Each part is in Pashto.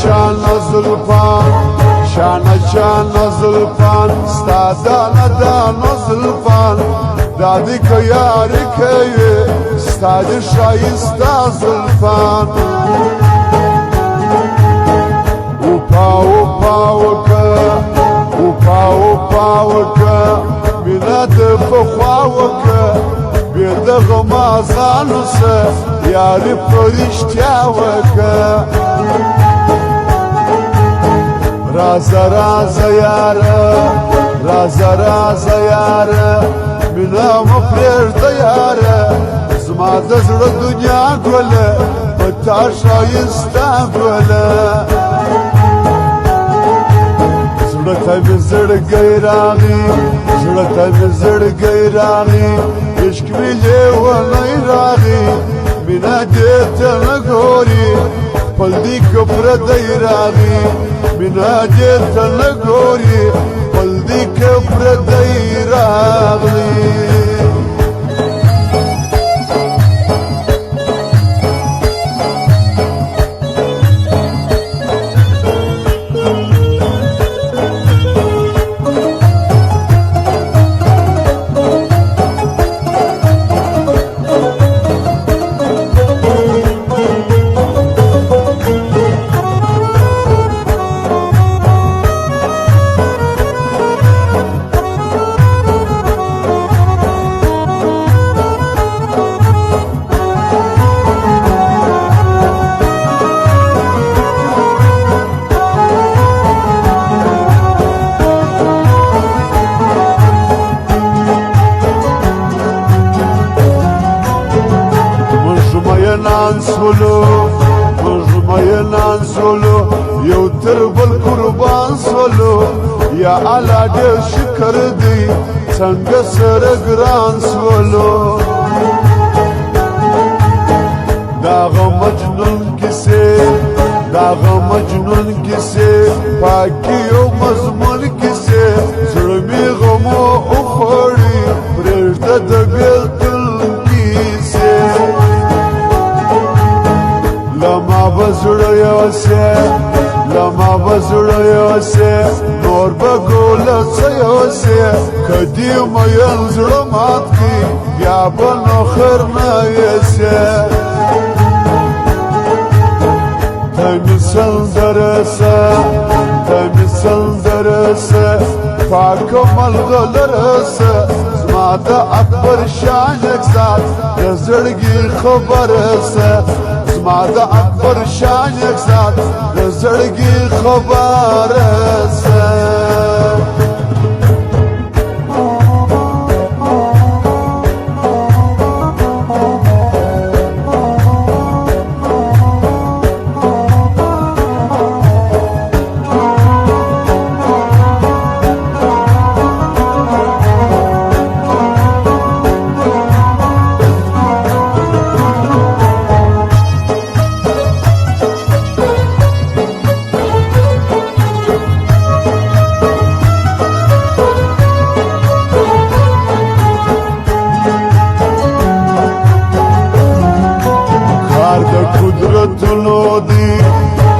شانه زلفان شانه شانه زلفان ستا دانه دانه زلفان دادی که یاری کوي ستا د ښایسته زلفان وپا وپا وکړه وپا وپا وکړه مینه د پخوا وکړه بې دغه مازانو سه یاري په رښتیا وکړه رازه رازه یاره رازه رازه یاره مینه مه پرېږده یاره زما د زړه دنیا ګله په تا ښایسته ګله زړه ته مې زړګی راغی زړه ته مې زړګی راغی عشق مې لیونی راغی مینه دې ته نه ګوري خپل دې که پردی راغی مینه دې ته نه ګوري خپل دې که پردی راغلی مجمعینان سولو یو تر بل قربان سولو یا الله ډېر شکر دی څنګه سره ګران سولو داغه مجنون کیسې داغه مجنون کیسې پاکي او مضمون کیسې زړه مې غمو وخوړي پرېږده د بېلتون کیسې لما بزړه یوسې لما بزړه یوسې نور به ګوله څه یوسې که دې میین زړه مات کړي بیا به نو خیر نه یسې ته مې سندره سه ته مې سندره سه پاکه ملغلره سه زما د اکبر شان اکسات د زړګي خبره سه زما د اکبر شان اکسات د زړګي خبره سه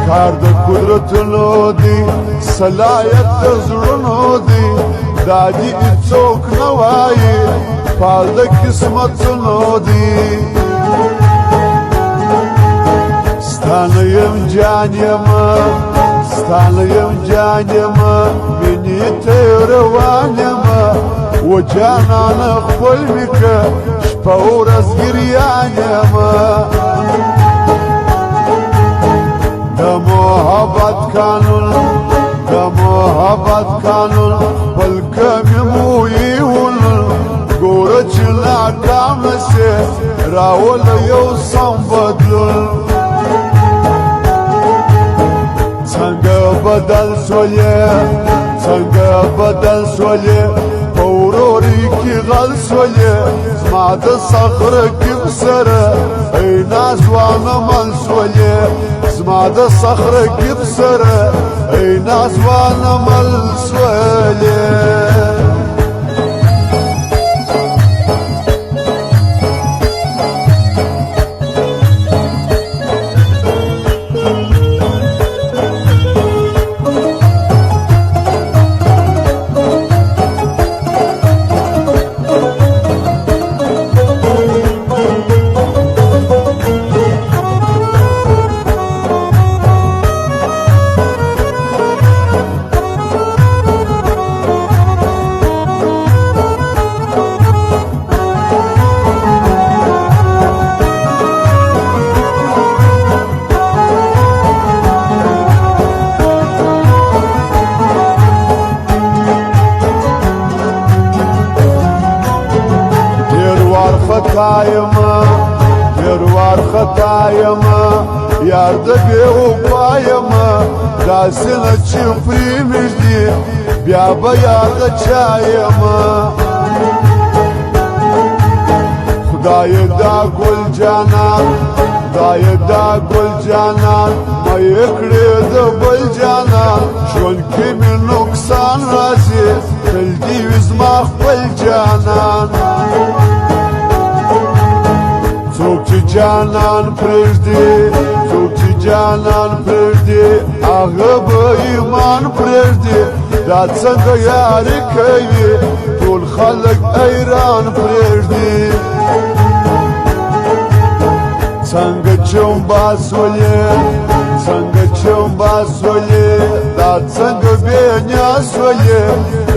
کار د قدرتونو دی صلاحیت د زړونو دی دا دې څوک نه وایي فال د قسمتونو دی ستانه یم جان یمه ستانه یم جان یمه مینې ته روان یمه و جانانه خپل مې که شپه ورځ ګریان یمه محبت قانون د محبت قانون بلکه مې مویون ګوره چې ناکام سې راوله یو سم بدلون څنګه بدل سولې څنګه بدل سولې په وروري کې غل سولې زما د صخر کې سره ای نازوانه مل سولې زما د صخر کې سره ای نازوانه مل سولې خایما پێروار خەتایەمە یاردە بێ و پایەمە داسنە چیم پری مژدی بیا بە یاردە چایەمە خدایەکدا گوڵ جانان خدایەکدا گوڵ جانان مەیەکرێ دەبەل جانان چۆنکەی من نوکسان ڕازێ دڵدی ویزما خپەل جانان چوکی جانان پرێژدێ چوکی جانان پرێژدێ ئاغا بە ئیمان پرێژدێ دا چەندە یاریکەوێ تۆڵ خەڵک ئەیران پرێژدێ چەنگە چۆم باسۆلێ چەنگە چۆم باسۆلێ دا چەنگە بێنیا سۆلێ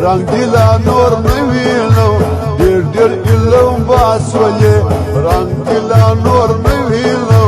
ڕەنگدیلا نۆر نەوێنەو دێر دێر ئیلەم باسۆلێ ڕەنگدیلا نۆر نەوێنە